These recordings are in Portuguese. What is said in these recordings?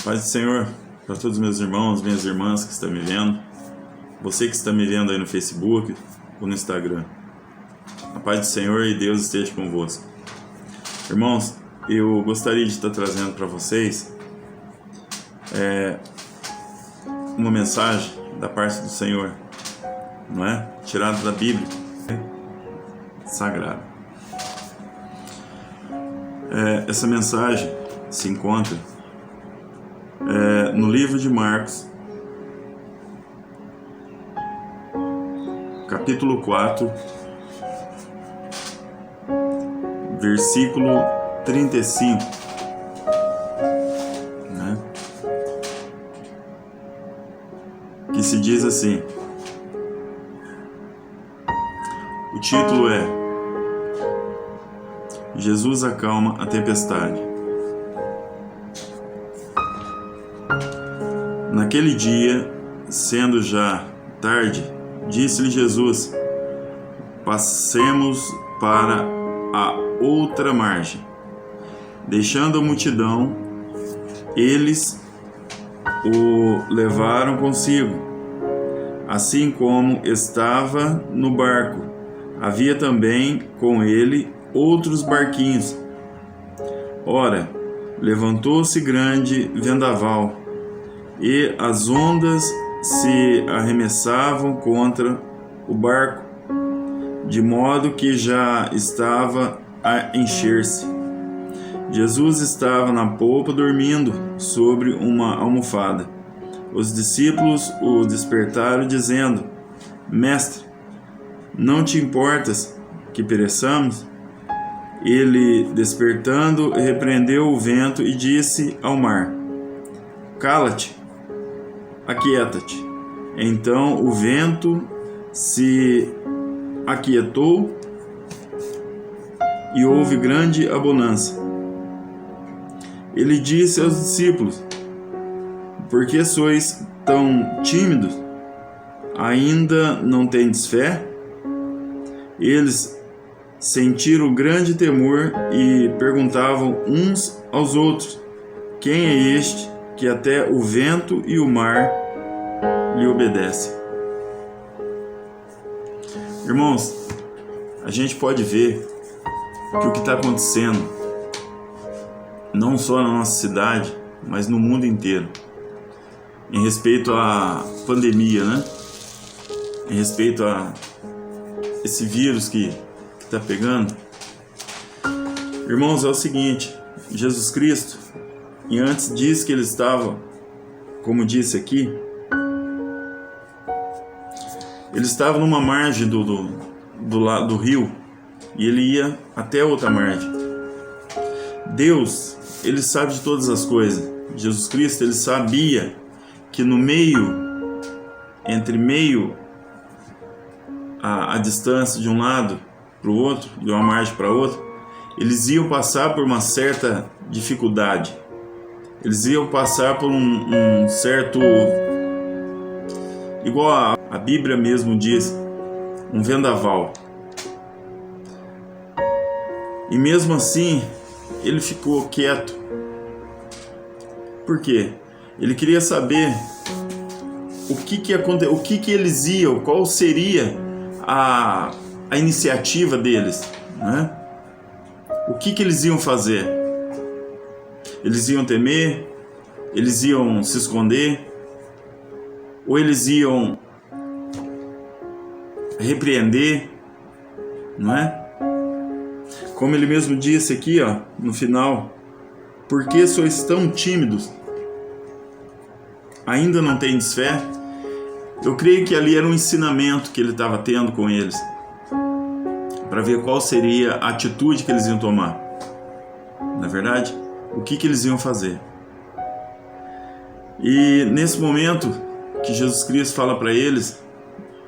Paz do Senhor para todos os meus irmãos, minhas irmãs que estão me vendo, você que está me vendo aí no Facebook ou no Instagram. A paz do Senhor e Deus esteja convosco. Irmãos, eu gostaria de estar trazendo para vocês uma mensagem da parte do Senhor, não é? Tirada da Bíblia Sagrada. Essa mensagem se encontra no livro de Marcos, capítulo 4, versículo 35, né? Que se diz assim, o título é Jesus acalma a tempestade. Naquele dia, sendo já tarde, disse-lhe Jesus: passemos para a outra margem. Deixando a multidão, eles o levaram consigo. Assim como estava no barco, havia também com ele outros barquinhos. Ora, levantou-se grande vendaval, e as ondas se arremessavam contra o barco, de modo que já estava a encher-se. Jesus estava na polpa dormindo sobre uma almofada. Os discípulos o despertaram, dizendo: Mestre, não te importas que pereçamos? Ele, despertando, repreendeu o vento e disse ao mar: Cala-te, aquieta-te. Então o vento se aquietou e houve grande bonança. Ele disse aos discípulos: Por que sois tão tímidos? Ainda não tendes fé? Eles sentiram grande temor e perguntavam uns aos outros: Quem é este que até o vento e o mar lhe obedecem? Irmãos, a gente pode ver que o que está acontecendo, não só na nossa cidade, mas no mundo inteiro, em respeito à pandemia, né? Em respeito a esse vírus que está pegando. Irmãos, é o seguinte: Jesus Cristo, e antes disse que ele estava, como disse aqui, ele estava numa margem do rio, e ele ia até outra margem. Deus, ele sabe de todas as coisas. Jesus Cristo, ele sabia que no meio, entre meio a distância de um lado para o outro, de uma margem para outra, eles iam passar por uma certa dificuldade. Eles iam passar por um certo, igual a Bíblia mesmo diz, um vendaval. E mesmo assim, ele ficou quieto. Por quê? Ele queria saber o que eles iam, qual seria a iniciativa deles, né? O que eles iam fazer? Eles iam temer? Eles iam se esconder? Ou eles iam repreender? Não é? Como ele mesmo disse aqui, ó, no final: Por que sois tão tímidos? Ainda não tendes fé? Eu creio que ali era um ensinamento que ele estava tendo com eles, para ver qual seria a atitude que eles iam tomar. Na verdade, o que eles iam fazer. E nesse momento que Jesus Cristo fala para eles,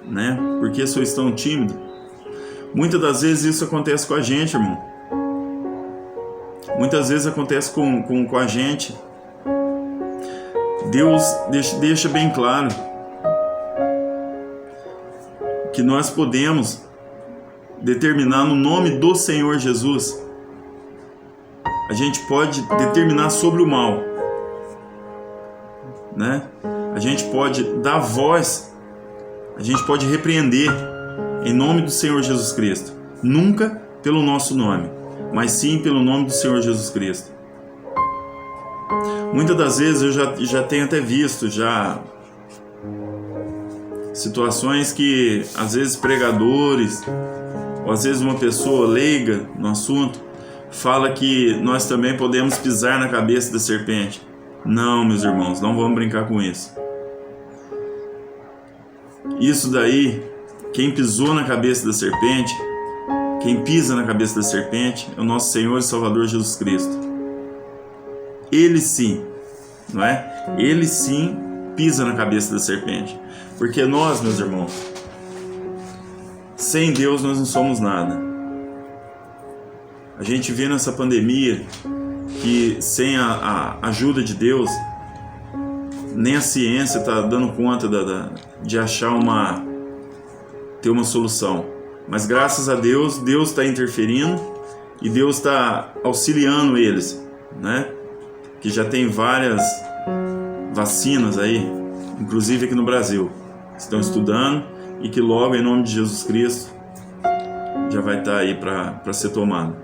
né? Por que sois tão tímidos? Muitas das vezes isso acontece com a gente, irmão. Muitas vezes acontece com a gente. Deus deixa bem claro que nós podemos determinar no nome do Senhor Jesus. A gente pode determinar sobre o mal. né? A gente pode dar voz, a gente pode repreender em nome do Senhor Jesus Cristo. Nunca pelo nosso nome, mas sim pelo nome do Senhor Jesus Cristo. Muitas das vezes eu já tenho até visto situações que às vezes pregadores ou às vezes uma pessoa leiga no assunto fala que nós também podemos pisar na cabeça da serpente. Não, meus irmãos, não vamos brincar com isso. Isso daí, quem pisou na cabeça da serpente, quem pisa na cabeça da serpente é o nosso Senhor e Salvador Jesus Cristo. Ele sim, não é? Ele sim pisa na cabeça da serpente. Porque nós, meus irmãos, sem Deus nós não somos nada. A gente vê nessa pandemia que sem a ajuda de Deus, nem a ciência está dando conta de achar ter uma solução. Mas graças a Deus, Deus está interferindo e Deus está auxiliando eles, né? Que já tem várias vacinas aí, inclusive aqui no Brasil, estão estudando e que logo, em nome de Jesus Cristo, já vai estar aí para ser tomado.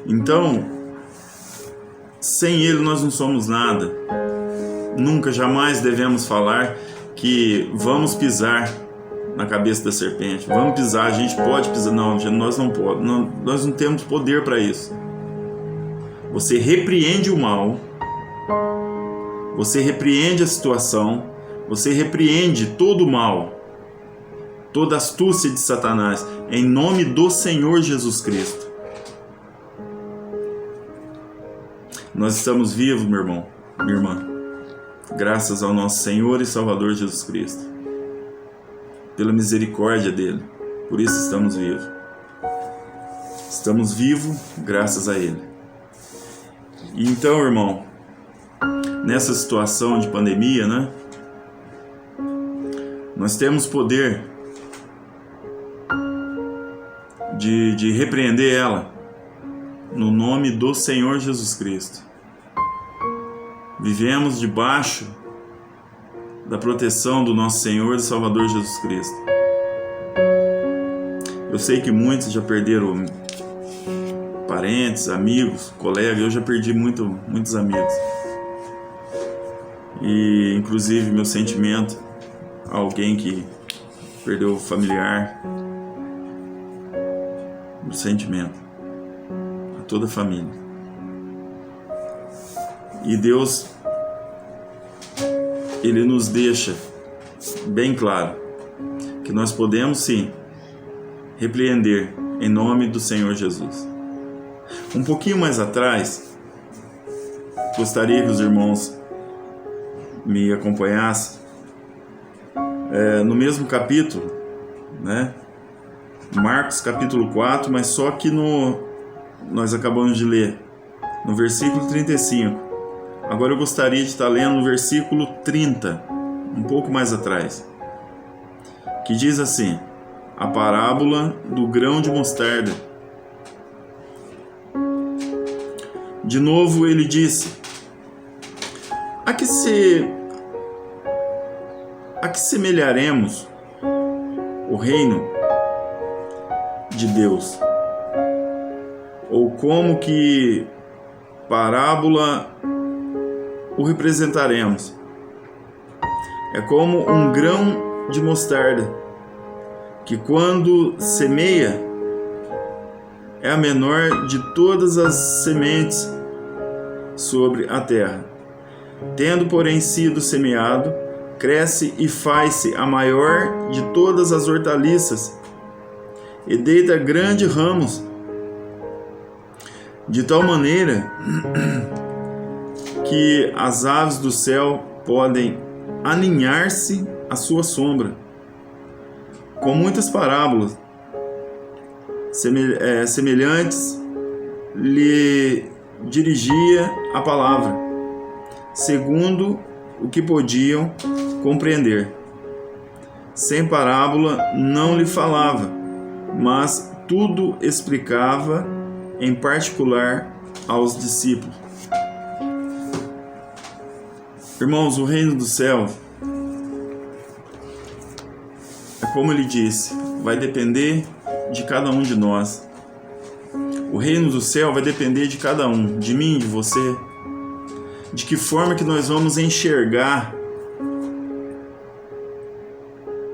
Então, sem Ele nós não somos nada. Nunca, jamais devemos falar que vamos pisar na cabeça da serpente. Vamos pisar, a gente pode pisar. Não, nós não podemos. Nós não temos poder para isso. Você repreende o mal, você repreende a situação, você repreende todo o mal, toda astúcia de Satanás, em nome do Senhor Jesus Cristo. Nós estamos vivos, meu irmão, minha irmã, graças ao nosso Senhor e Salvador Jesus Cristo, pela misericórdia dele. Por isso estamos vivos. Estamos vivos graças a ele. E então, irmão, nessa situação de pandemia, né, nós temos poder de repreender ela no nome do Senhor Jesus Cristo. Vivemos debaixo da proteção do nosso Senhor e Salvador Jesus Cristo. Eu sei que muitos já perderam parentes, amigos, colegas. Eu já perdi muitos amigos. E inclusive meu sentimento a alguém que perdeu o familiar. Meu sentimento a toda a família. E Deus, Ele nos deixa bem claro que nós podemos sim repreender em nome do Senhor Jesus. Um pouquinho mais atrás, gostaria que os irmãos me acompanhassem no mesmo capítulo, né? Marcos capítulo 4, mas só que nós acabamos de ler no versículo 35. Agora eu gostaria de estar lendo no versículo 30, um pouco mais atrás, que diz assim: a parábola do grão de mostarda. De novo ele disse: a que semelharemos o reino de Deus? Ou como que parábola o representaremos? É como um grão de mostarda, que quando semeia é a menor de todas as sementes sobre a terra. Tendo, porém, sido semeado, cresce e faz-se a maior de todas as hortaliças, e deita grandes ramos, de tal maneira que as aves do céu podem aninhar-se à sua sombra. Com muitas parábolas semelhantes lhe dirigia a palavra, segundo o que podiam compreender. Sem parábola não lhe falava, mas tudo explicava em particular aos discípulos. Irmãos, o reino do céu, é como ele disse, vai depender de cada um de nós. O reino do céu vai depender de cada um, de mim, de você. De que forma que nós vamos enxergar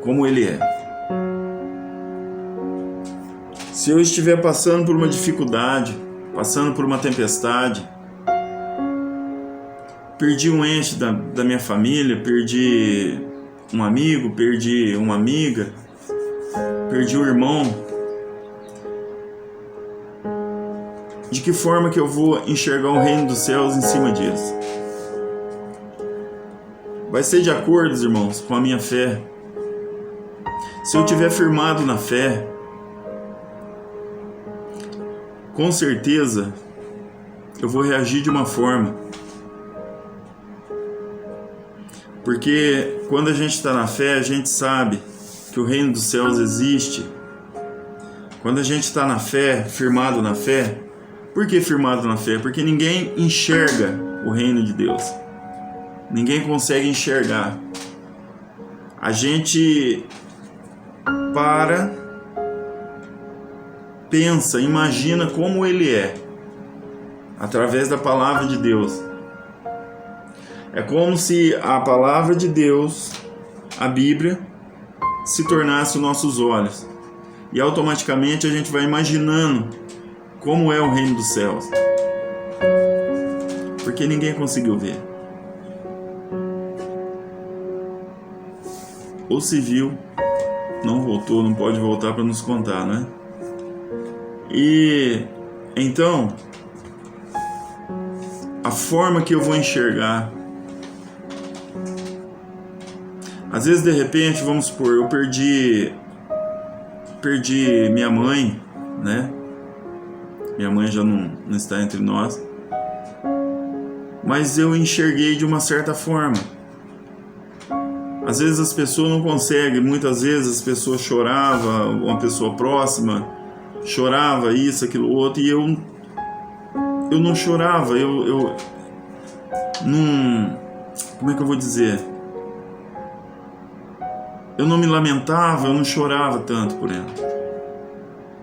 como ele é. Se eu estiver passando por uma dificuldade, passando por uma tempestade, perdi um ente da minha família, perdi um amigo, perdi uma amiga, perdi um irmão, de que forma que eu vou enxergar o reino dos céus em cima disso? Vai ser de acordo, irmãos, com a minha fé. Se eu estiver firmado na fé, com certeza eu vou reagir de uma forma. Porque quando a gente está na fé, a gente sabe que o reino dos céus existe. Quando a gente está na fé, firmado na fé, por que firmado na fé? Porque ninguém enxerga o reino de Deus. Ninguém consegue enxergar. A gente pensa, imagina como ele é, através da palavra de Deus. É como se a palavra de Deus, a Bíblia, se tornasse os nossos olhos. E automaticamente a gente vai imaginando como é o reino dos céus. Porque ninguém conseguiu ver. Ou se viu, não voltou, não pode voltar para nos contar, né? E então, a forma que eu vou enxergar, às vezes de repente, vamos supor, eu perdi minha mãe, né? Minha mãe já não está entre nós, mas eu enxerguei de uma certa forma. Às vezes as pessoas não conseguem, muitas vezes as pessoas choravam, uma pessoa próxima chorava isso, aquilo, outro, e eu não chorava, eu não, como é que eu vou dizer? Eu não me lamentava, eu não chorava tanto por ela.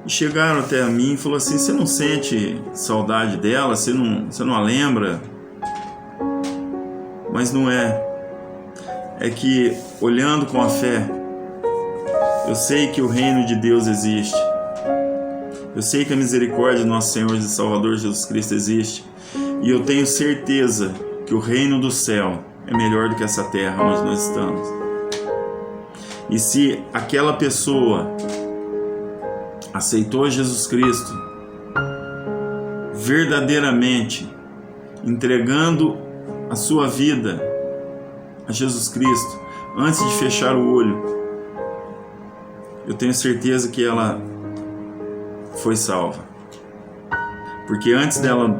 E chegaram até a mim e falaram assim: você não sente saudade dela? Você não a lembra? Mas não é. É que, olhando com a fé, eu sei que o reino de Deus existe. Eu sei que a misericórdia do nosso Senhor e Salvador Jesus Cristo existe. E eu tenho certeza que o reino do céu é melhor do que essa terra onde nós estamos. E se aquela pessoa aceitou Jesus Cristo verdadeiramente, entregando a sua vida a Jesus Cristo, antes de fechar o olho, eu tenho certeza que ela foi salva. Porque antes dela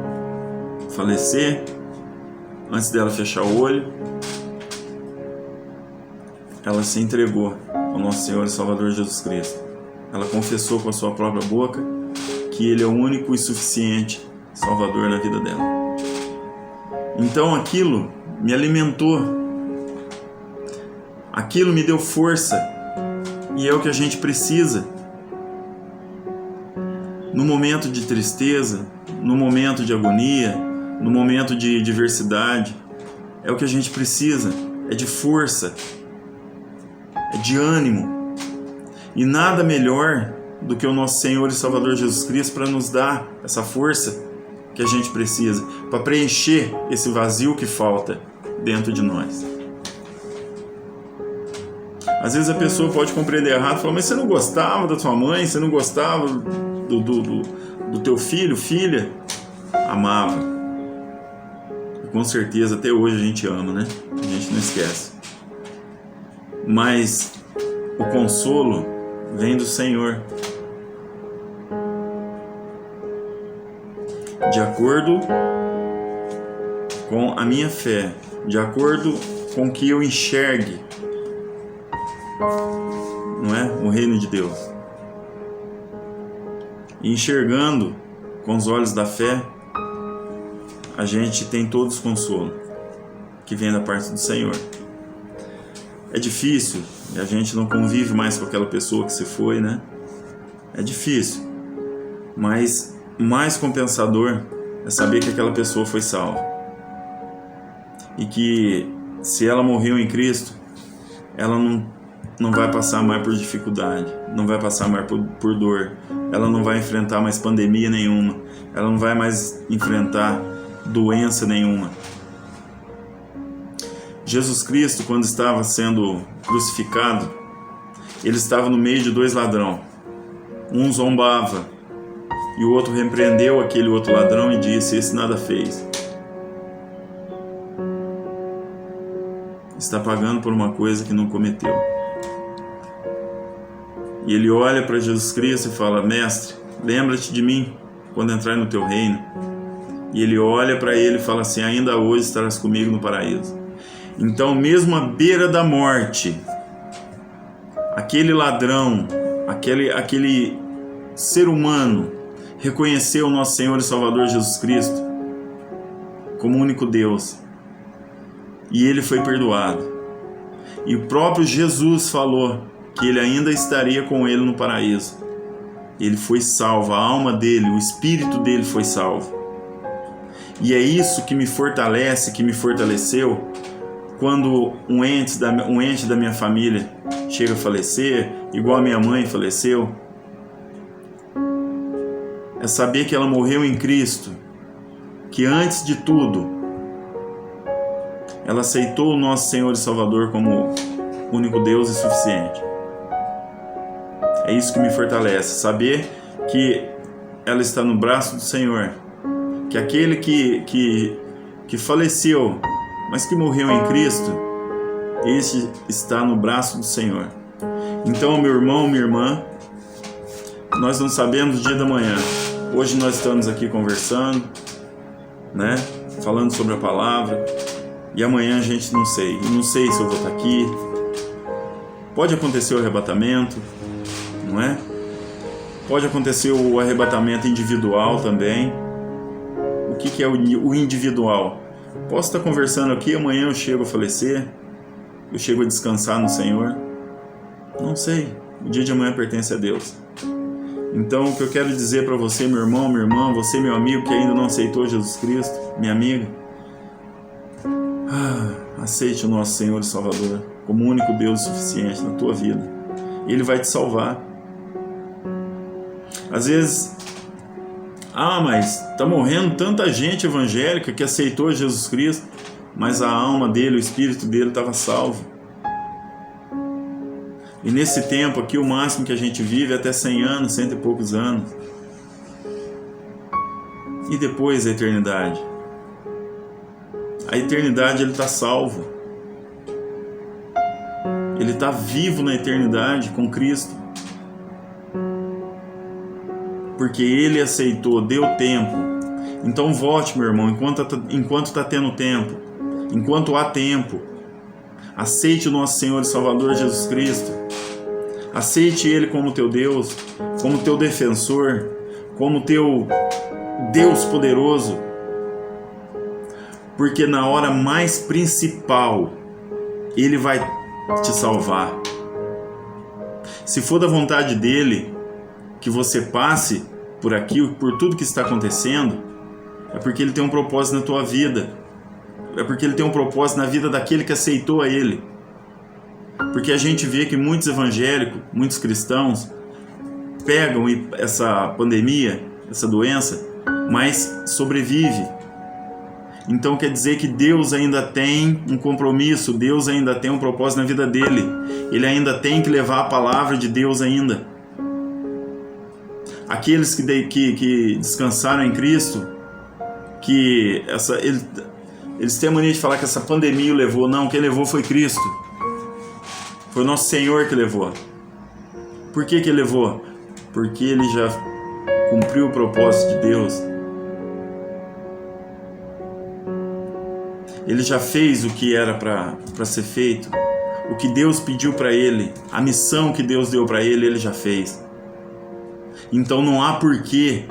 falecer, antes dela fechar o olho, ela se entregou ao nosso Senhor e Salvador Jesus Cristo. Ela confessou com a sua própria boca que Ele é o único e suficiente Salvador na vida dela. Então aquilo me alimentou, aquilo me deu força, e é o que a gente precisa no momento de tristeza, no momento de agonia, no momento de diversidade. É o que a gente precisa, é de força, é de ânimo. E nada melhor do que o nosso Senhor e Salvador Jesus Cristo para nos dar essa força que a gente precisa, para preencher esse vazio que falta dentro de nós. Às vezes a pessoa pode compreender errado e falar: mas você não gostava da sua mãe? Você não gostava do teu filho, filha? Amava. E com certeza até hoje a gente ama, né? A gente não esquece. Mas o consolo vem do Senhor. De acordo com a minha fé, de acordo com que eu enxergue, não é? O reino de Deus. E enxergando com os olhos da fé, a gente tem todos consolo. que vem da parte do Senhor. É difícil, e a gente não convive mais com aquela pessoa que se foi, né? É difícil, mas mais compensador é saber que aquela pessoa foi salva. E que se ela morreu em Cristo, ela não vai passar mais por dificuldade, não vai passar mais por dor, ela não vai enfrentar mais pandemia nenhuma, ela não vai mais enfrentar doença nenhuma. Jesus Cristo, quando estava sendo crucificado, ele estava no meio de dois ladrões. Um zombava e o outro repreendeu aquele outro ladrão e disse: esse nada fez. Está pagando por uma coisa que não cometeu. E ele olha para Jesus Cristo e fala: mestre, lembra-te de mim quando entrar no teu reino. E ele olha para ele e fala assim: ainda hoje estarás comigo no paraíso. Então, mesmo à beira da morte, aquele ladrão, aquele ser humano reconheceu o nosso Senhor e Salvador Jesus Cristo como único Deus. E ele foi perdoado. E o próprio Jesus falou que ele ainda estaria com ele no paraíso. Ele foi salvo, a alma dele, o espírito dele foi salvo. E é isso que me fortalece, que me fortaleceu quando um ente da minha família chega a falecer, igual a minha mãe faleceu. É saber que ela morreu em Cristo, que antes de tudo ela aceitou o nosso Senhor e Salvador como único Deus e suficiente. É isso que me fortalece, saber que ela está no braço do Senhor, que aquele que faleceu, mas que morreu em Cristo, esse está no braço do Senhor. Então, meu irmão, minha irmã, nós não sabemos o dia da manhã. Hoje nós estamos aqui conversando, né? Falando sobre a palavra. E amanhã a gente não sei. Eu não sei se eu vou estar aqui. Pode acontecer o arrebatamento, não é? Pode acontecer o arrebatamento individual também. O que é o individual? Posso estar conversando aqui, amanhã eu chego a falecer, eu chego a descansar no Senhor. Não sei. O dia de amanhã pertence a Deus. Então, o que eu quero dizer para você, meu irmão, minha irmã, você, meu amigo que ainda não aceitou Jesus Cristo, minha amiga, aceite o nosso Senhor e Salvador como o único Deus suficiente na tua vida. Ele vai te salvar. Às vezes, mas está morrendo tanta gente evangélica que aceitou Jesus Cristo, mas a alma dele, o espírito dele estava salvo. E nesse tempo aqui, o máximo que a gente vive é até 100 anos, 100 e poucos anos. E depois a eternidade? A eternidade ele está salvo. Ele está vivo na eternidade com Cristo. Porque ele aceitou, deu tempo. Então volte, meu irmão, enquanto está tendo tempo, enquanto há tempo. Aceite o nosso Senhor e Salvador Jesus Cristo. Aceite Ele como teu Deus, como teu defensor, como teu Deus poderoso. Porque na hora mais principal, Ele vai te salvar. Se for da vontade dEle que você passe por aquilo, por tudo que está acontecendo, é porque Ele tem um propósito na tua vida. É porque Ele tem um propósito na vida daquele que aceitou a Ele. Porque a gente vê que muitos evangélicos, muitos cristãos pegam essa pandemia, essa doença, mas sobrevive. Então quer dizer que Deus ainda tem um compromisso, Deus ainda tem um propósito na vida dele. Ele ainda tem que levar a palavra de Deus ainda. Aqueles que descansaram em Cristo, eles têm a mania de falar que essa pandemia o levou. Não, quem levou foi Cristo. Foi o nosso Senhor que levou. Por que ele levou? Porque ele já cumpriu o propósito de Deus. Ele já fez o que era para ser feito. O que Deus pediu para ele, a missão que Deus deu para ele, ele já fez. Então não há porquê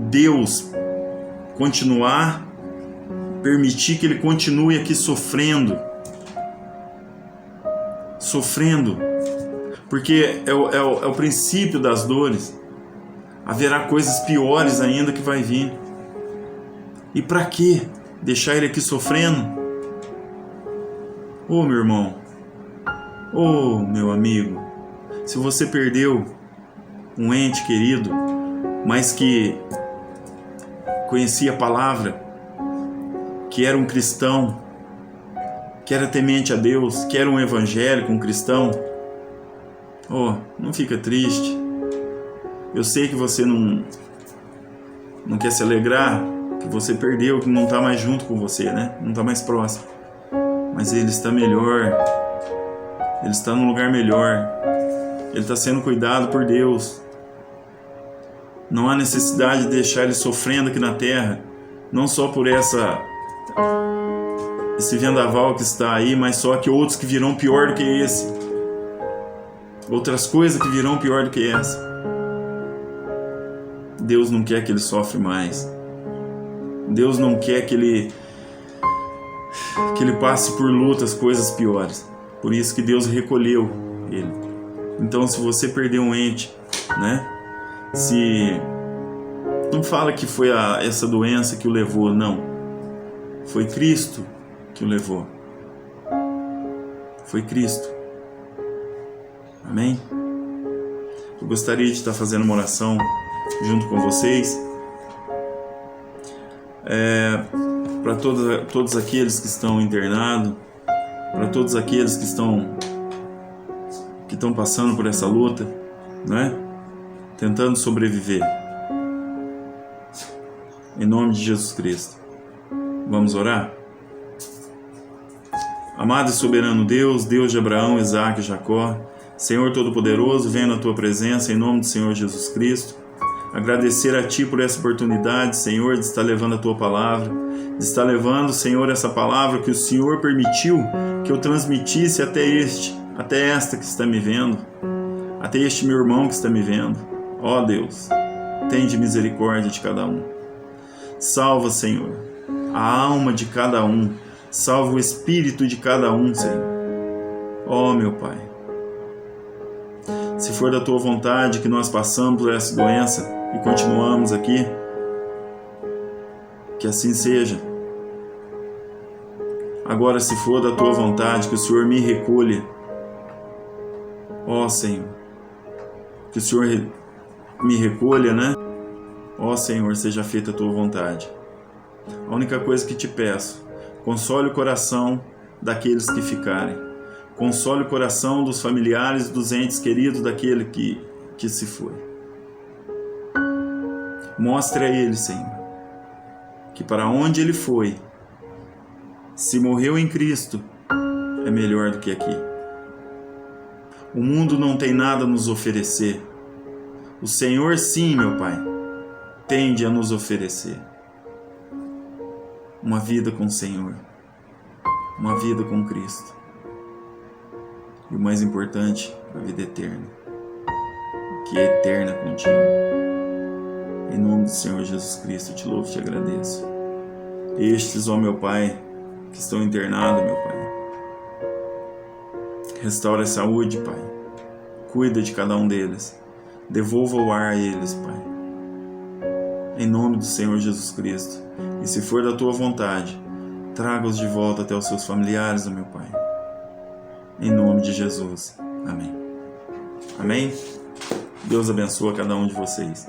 Deus continuar permitir que ele continue aqui sofrendo, porque é o princípio das dores. Haverá coisas piores ainda que vai vir. E para que deixar ele aqui sofrendo? Ô meu irmão, ô meu amigo, se você perdeu um ente querido, mas que conhecia a palavra, que era um cristão, que era temente a Deus, que era um evangélico, um cristão, não fica triste. Eu sei que você não quer se alegrar, que você perdeu, que não está mais junto com você, né? Não está mais próximo. Mas ele está melhor, ele está num lugar melhor, ele está sendo cuidado por Deus. Não há necessidade de deixar ele sofrendo aqui na terra, não só por esse vendaval que está aí, mas só que outros que virão pior do que esse. Outras coisas que virão pior do que essa. Deus não quer que ele sofre mais. Deus não quer que ele passe por lutas, coisas piores. Por isso que Deus recolheu ele. Então, se você perdeu um ente, né? Não fala que foi essa doença que o levou, não. Foi Cristo que o levou. Foi Cristo. Amém? Eu gostaria de estar fazendo uma oração junto com vocês. Para todos aqueles que estão internados, para todos aqueles que estão passando por essa luta, né? Tentando sobreviver. Em nome de Jesus Cristo. Vamos orar? Amado e soberano Deus, Deus de Abraão, Isaque e Jacó, Senhor Todo-Poderoso, venho na Tua presença em nome do Senhor Jesus Cristo. Agradecer a Ti por essa oportunidade, Senhor, de estar levando a Tua palavra, de estar levando, Senhor, essa palavra que o Senhor permitiu que eu transmitisse até esta que está me vendo, até este meu irmão que está me vendo. Ó Deus, tende misericórdia de cada um. Salva, Senhor, a alma de cada um, salva o espírito de cada um, Senhor. Ó meu Pai, se for da Tua vontade que nós passamos por essa doença e continuamos aqui, que assim seja. Agora, se for da Tua vontade que o Senhor me recolha, ó Senhor, que o Senhor me recolha, né? Ó Senhor, seja feita a Tua vontade. A única coisa que Te peço, console o coração daqueles que ficarem. Console o coração dos familiares, dos entes queridos daquele que se foi. Mostre a ele, Senhor, que para onde ele foi, se morreu em Cristo, é melhor do que aqui. O mundo não tem nada a nos oferecer. O Senhor, sim, meu Pai, tende a nos oferecer uma vida com o Senhor, uma vida com Cristo. E o mais importante, a vida eterna, que é eterna contigo. Em nome do Senhor Jesus Cristo, eu te louvo e te agradeço. Estes, ó meu Pai, que estão internados, meu Pai, restaura a saúde, Pai. Cuida de cada um deles. Devolva o ar a eles, Pai. Em nome do Senhor Jesus Cristo. E se for da Tua vontade, traga-os de volta até os seus familiares, ó meu Pai. Em nome de Jesus. Amém. Amém? Deus abençoe cada um de vocês.